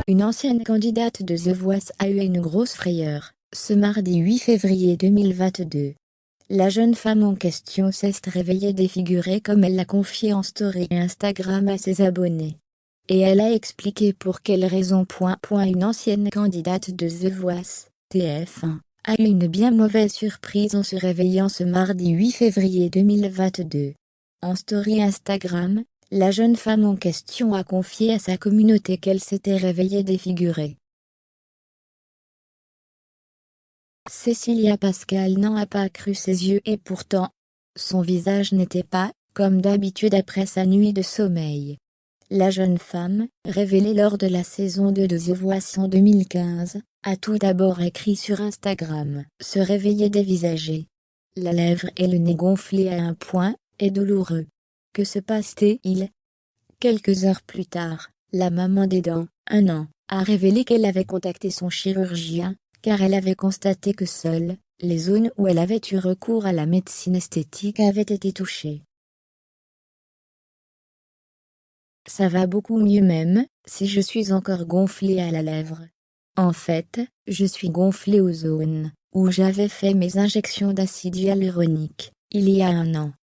Une ancienne candidate de The Voice a eu une grosse frayeur, ce mardi 8 février 2022. La jeune femme en question s'est réveillée défigurée comme elle l'a confié en story Instagram à ses abonnés. Et elle a expliqué pour quelle raison. Une ancienne candidate de The Voice, TF1, a eu une bien mauvaise surprise en se réveillant ce mardi 8 février 2022. En story Instagram, la jeune femme en question a confié à sa communauté qu'elle s'était réveillée défigurée. Cécilia Pascal n'en a pas cru ses yeux et pourtant, son visage n'était pas, comme d'habitude après sa nuit de sommeil. La jeune femme, révélée lors de la saison 2 de The Voice en 2015, a tout d'abord écrit sur Instagram « Se réveiller dévisagé. La lèvre et le nez gonflés à un point, et douloureux. Que se passe-t-il » Quelques heures plus tard, la maman des dents, 1 an, a révélé qu'elle avait contacté son chirurgien, car elle avait constaté que seules les zones où elle avait eu recours à la médecine esthétique avaient été touchées. Ça va beaucoup mieux même, si je suis encore gonflée à la lèvre. En fait, je suis gonflée aux zones où j'avais fait mes injections d'acide hyaluronique, il y a 1 an.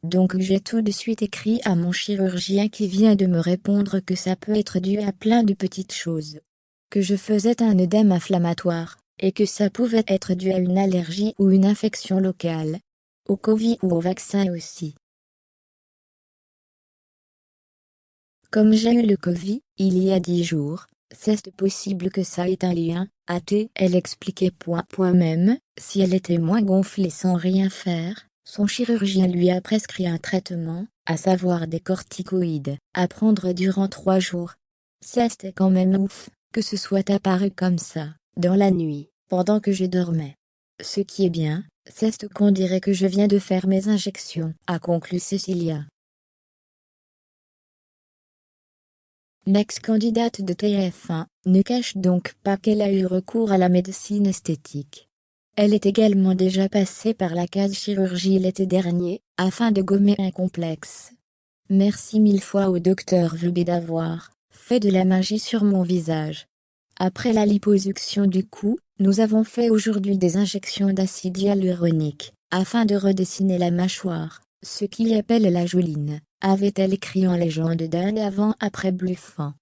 Donc j'ai tout de suite écrit à mon chirurgien qui vient de me répondre que ça peut être dû à plein de petites choses. Que je faisais un œdème inflammatoire, et que ça pouvait être dû à une allergie ou une infection locale. Au Covid ou au vaccin aussi. Comme j'ai eu le Covid, il y a 10 jours, c'est possible que ça ait un lien, a-t-elle expliqué. Même, si elle était moins gonflée sans rien faire, son chirurgien lui a prescrit un traitement, à savoir des corticoïdes, à prendre durant 3 jours. C'était quand même ouf, que ce soit apparu comme ça, dans la nuit, pendant que je dormais. Ce qui est bien, c'est qu'on dirait que je viens de faire mes injections, a conclu Cécilia. L'ex-candidate de TF1 ne cache donc pas qu'elle a eu recours à la médecine esthétique. Elle est également déjà passée par la case chirurgie l'été dernier, afin de gommer un complexe. Merci 1000 fois au docteur VB d'avoir fait de la magie sur mon visage. Après la liposuction du cou, nous avons fait aujourd'hui des injections d'acide hyaluronique, afin de redessiner la mâchoire, ce qu'il appelle la joline, avait-elle écrit en légende d'un avant-après bluffant.